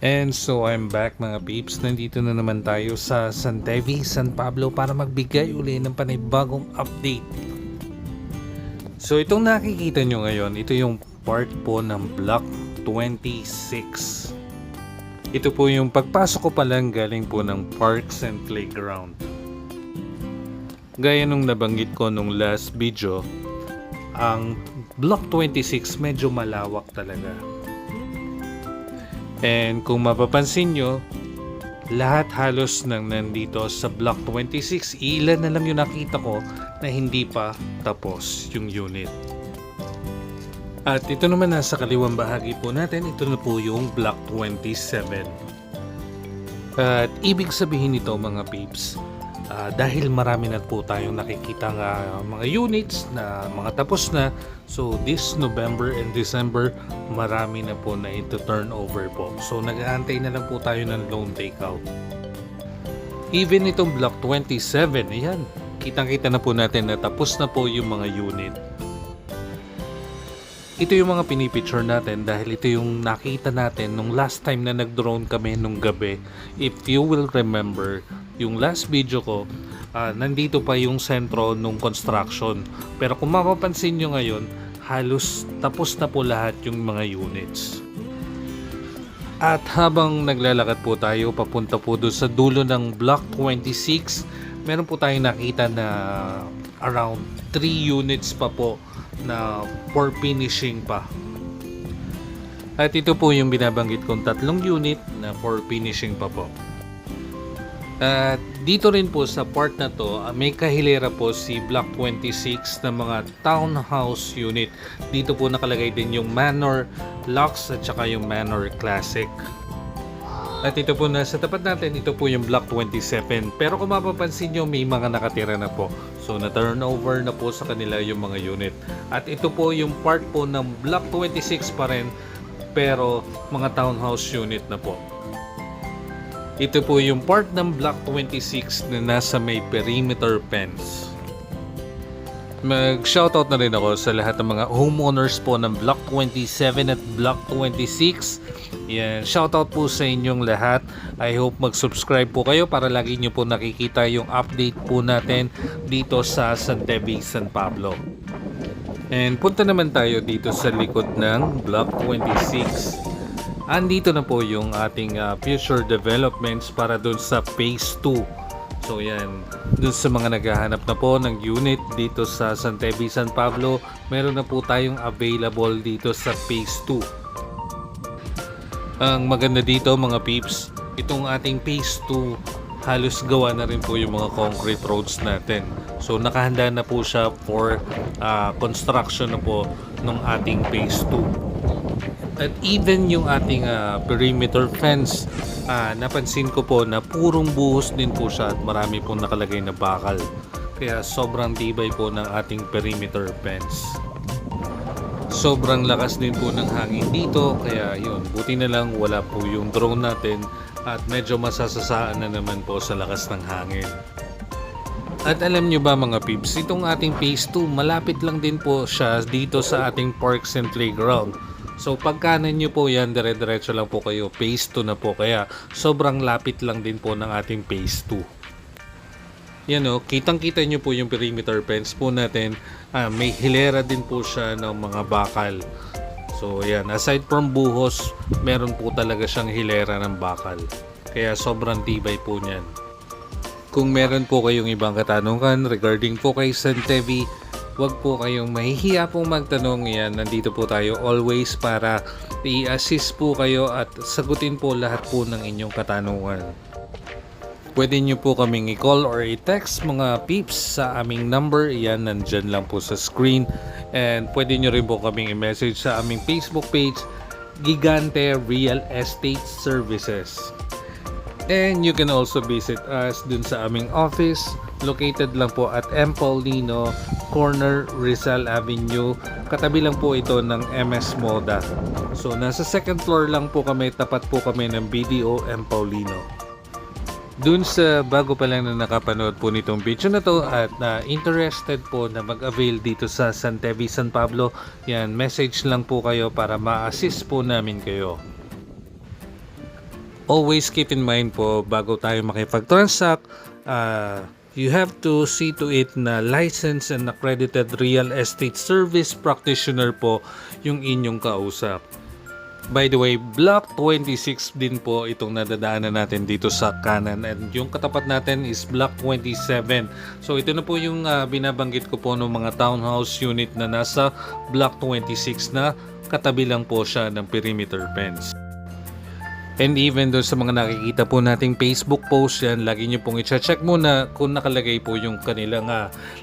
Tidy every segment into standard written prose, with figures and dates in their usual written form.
And so I'm back mga peeps. Nandito na naman tayo sa San Tevi, San Pablo para magbigay uli ng panibagong update. So itong nakikita nyo ngayon, ito yung part po ng Block 26. Ito po yung pagpasok ko pa lang galing po ng Parks and Playground. Gaya nung nabanggit ko nung last video, ang Block 26 medyo malawak talaga. And kung mapapansin nyo, lahat halos nang nandito sa Block 26, ilan na lang yung nakita ko na hindi pa tapos yung unit. At ito naman nasa kaliwang bahagi po natin, ito na po yung Block 27. At ibig sabihin nito mga peeps, dahil marami na po tayong nakikita mga units na mga tapos na, so this November and December marami na po na ito turnover po. So nag-aantay na lang po tayo ng loan takeout. Even itong Block 27, ayan, kitang-kita na po natin na tapos na po yung mga unit. Ito yung mga pinipicture natin dahil ito yung nakita natin nung last time na nag-drone kami nung gabi. If you will remember, yung last video ko, nandito pa yung sentro nung construction. Pero kung mapapansin nyo ngayon, halos tapos na po lahat yung mga units. At habang naglalakad po tayo, papunta po doon sa dulo ng Block 26, meron po tayong nakita na around 3 units pa po na for finishing pa. At ito po yung binabanggit kong 3 unit na for finishing pa po. At dito rin po sa part na to, may kahilera po si Block 26 na mga townhouse unit. Dito po nakalagay din yung Manor Lux at saka yung Manor Classic. At ito po nasa tapat natin, ito po yung Block 27. Pero kung mapapansin nyo, may mga nakatira na po. So na-turnover na po sa kanila yung mga unit. At ito po yung part po ng Block 26 pa rin, pero mga townhouse unit na po. Ito po yung part ng Block 26 na nasa may perimeter fence. Mag-shoutout na rin ako sa lahat ng mga homeowners po ng Block 27 at Block 26. Yan, shoutout po sa inyong lahat. I hope mag-subscribe po kayo para lagi nyo po nakikita yung update po natin dito sa San Tevi, San Pablo. And punta naman tayo dito sa likod ng Block 26. Andito na po yung ating future developments para dun sa Phase 2. So yan, dun sa mga naghahanap na po ng unit dito sa San Tevi, San Pablo, meron na po tayong available dito sa Phase 2. Ang maganda dito mga peeps, itong ating Phase 2, halos gawa na rin po yung mga concrete roads natin. So nakahanda na po siya for construction na po ng ating Phase 2. At even yung ating perimeter fence, napansin ko po na purong buhos din po siya at marami pong nakalagay na bakal. Kaya sobrang tibay po ng ating perimeter fence. Sobrang lakas din po ng hangin dito, kaya yun, buti na lang wala po yung drone natin at medyo masasasaan na naman po sa lakas ng hangin. At alam nyo ba mga peeps, itong ating Phase 2, malapit lang din po siya dito sa ating Parks and Playground. So pagkanan nyo po yan, dire-diretso lang po kayo, Phase 2 na po, kaya sobrang lapit lang din po ng ating Phase 2. Yan o, kitang-kita nyo po yung perimeter fence po natin, may hilera din po siya ng mga bakal. So yan, aside from buhos, meron po talaga siyang hilera ng bakal. Kaya sobrang tibay po niyan. Kung meron po kayong ibang katanungan regarding po kay San Tevi, huwag po kayong mahihiya pong magtanong. Yan, nandito po tayo always para i-assist po kayo at sagutin po lahat po ng inyong katanungan. Pwede nyo po kaming i-call or i-text mga peeps sa aming number. Yan, nandyan lang po sa screen. And pwede nyo rin po kaming i-message sa aming Facebook page, Gigante Real Estate Services. And you can also visit us dun sa aming office. Located lang po at M. Paulino, corner Rizal Avenue. Katabi lang po ito ng MS Moda. So nasa second floor lang po kami, tapat po kami ng BDO M. Paulino. Dun sa bago pa lang na nakapanood po nitong video na to at interested po na mag-avail dito sa San Tevi, San Pablo, yan, message lang po kayo para ma-assist po namin kayo. Always keep in mind po, bago tayo makipag-transact, you have to see to it na licensed and accredited real estate service practitioner po yung inyong kausap. By the way, Block 26 din po itong nadadaanan natin dito sa kanan, and yung katapat natin is Block 27. So ito na po yung binabanggit ko po ng mga townhouse unit na nasa Block 26 na katabi lang po siya ng perimeter fence. And even doon sa mga nakikita po nating Facebook post yan, lagi nyo pong i-check muna kung nakalagay po yung kanilang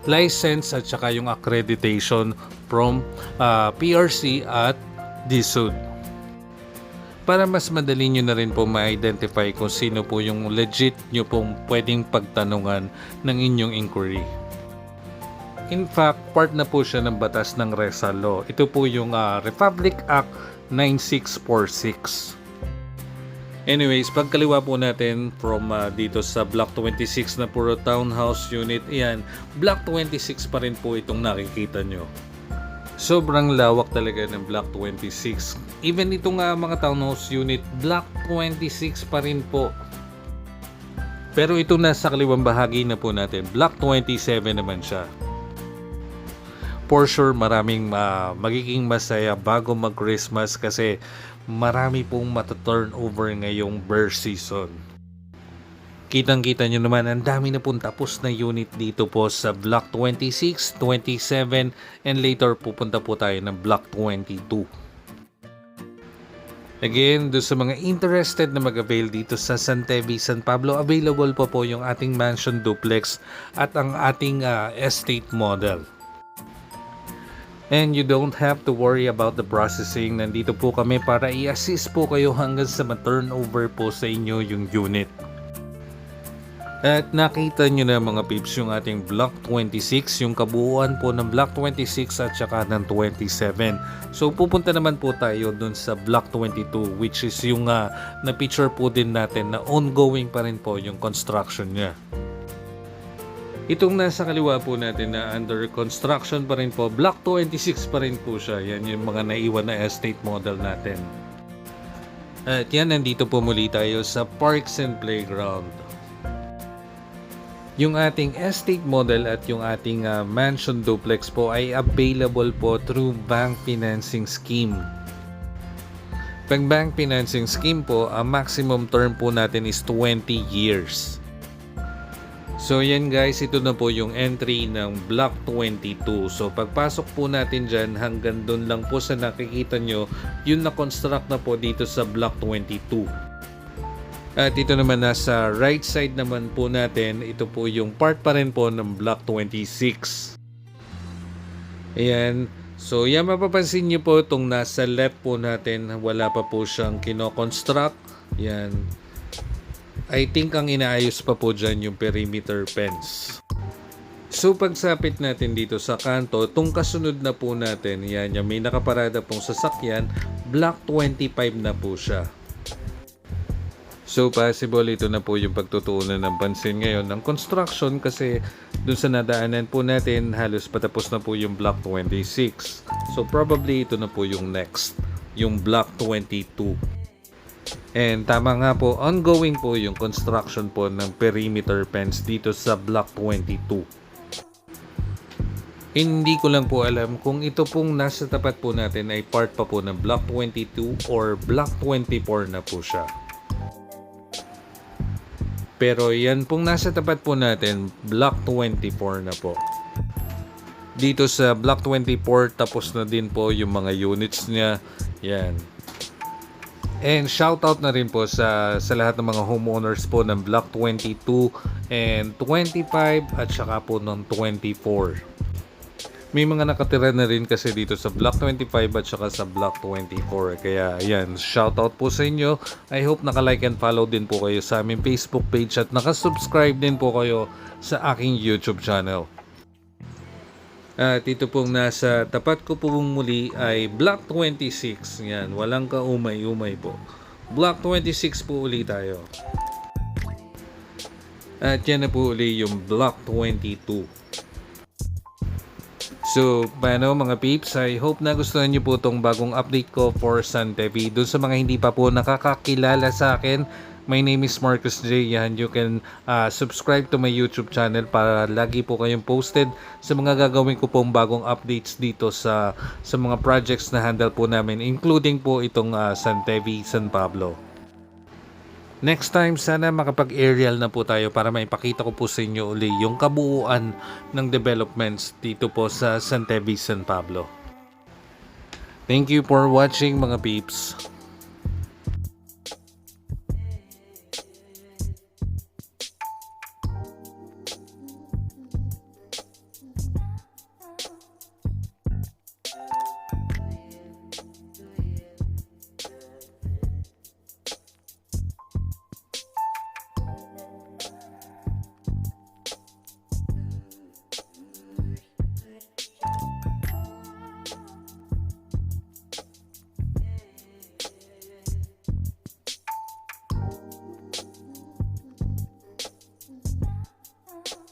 license at saka yung accreditation from PRC at DSUD. Para mas madali nyo na rin po ma-identify kung sino po yung legit nyo pong pwedeng pagtanungan ng inyong inquiry. In fact, part na po siya ng batas ng Rizal Law. Ito po yung Republic Act 9646. Anyways, pagkaliwa po natin from dito sa Block 26 na puro townhouse unit, yan, Block 26 pa rin po itong nakikita nyo. Sobrang lawak talaga ng Block 26. Even itong mga townhouse unit, Block 26 pa rin po. Pero ito nasa kaliwang bahagi na po natin, Block 27 naman siya. For sure, maraming magiging masaya bago mag-Christmas kasi marami pong mata-turnover ngayong bear season. Kitang-kita nyo naman, ang dami na pong tapos na unit dito po sa Block 26, 27, and later pupunta po tayo ng Block 22. Again, doon sa mga interested na mag-avail dito sa Santevi, San Pablo, available po yung ating mansion duplex at ang ating estate model. And you don't have to worry about the processing. Nandito po kami para i-assist po kayo hanggang sa ma-turnover po sa inyo yung unit. At nakita nyo na mga peeps yung ating Block 26, yung kabuuan po ng Block 26 at saka ng 27. So pupunta naman po tayo dun sa Block 22, which is yung na-picture po din natin na ongoing pa rin po yung construction niya. Itong nasa kaliwa po natin na under construction pa rin po, Block 26 pa rin po siya. Yan yung mga naiwan na estate model natin. At yan, nandito po muli tayo sa Parks and Playground. Yung ating estate model at yung ating mansion duplex po ay available po through bank financing scheme. Pag bank financing scheme po, ang maximum term po natin is 20 years. So yan guys, ito na po yung entry ng Block 22. So pagpasok po natin dyan, hanggang doon lang po sa nakikita nyo, yung na-construct na po dito sa Block 22. At ito naman nasa right side naman po natin, ito po yung part pa rin po ng Block 26. Ayan. So yan, mapapansin nyo po itong nasa left po natin, wala pa po siyang kino-construct. Yan. I think ang inaayos pa po dyan yung perimeter fence. So pagsapit natin dito sa kanto, itong kasunod na po natin, yan, yung may nakaparada pong sasakyan, Block 25 na po siya. So possible ito na po yung pagtutuunan ng pansin ngayon ng construction kasi dun sa nadaanan po natin, halos patapos na po yung Block 26. So probably ito na po yung next, yung Block 22. And tama nga po, ongoing po yung construction po ng perimeter fence dito sa Block 22. Hindi ko lang po alam kung ito pong nasa tapat po natin ay part pa po ng Block 22 or Block 24 na po siya. Pero yan pong nasa tapat po natin, Block 24 na po. Dito sa Block 24, tapos na din po yung mga units niya. Yan. And shoutout na rin po sa lahat ng mga homeowners po ng Block 22 and 25 at saka po ng 24. May mga nakatira na rin kasi dito sa Block 25 at saka sa Block 24. Kaya ayan, shoutout po sa inyo. I hope naka-like and follow din po kayo sa aming Facebook page at naka-subscribe din po kayo sa aking YouTube channel. At ito pong nasa tapat ko po muli ay Block 26. Yan, walang kaumay-umay po. Block 26 po uli tayo. At yan na po uli yung Block 22. So, paano mga peeps? I hope na gustuhan nyo po itong bagong update ko for Santevi. Doon sa mga hindi pa po nakakakilala sa akin, My name is Marcus J. Yan, you can subscribe to my YouTube channel para lagi po kayong posted sa mga gagawin ko pong bagong updates dito sa mga projects na handle po namin, including po itong San Tevi, San Pablo. Next time, sana makapag-aerial na po tayo para maipakita ko po sa inyo uli yung kabuuan ng developments dito po sa San Tevi, San Pablo. Thank you for watching mga peeps.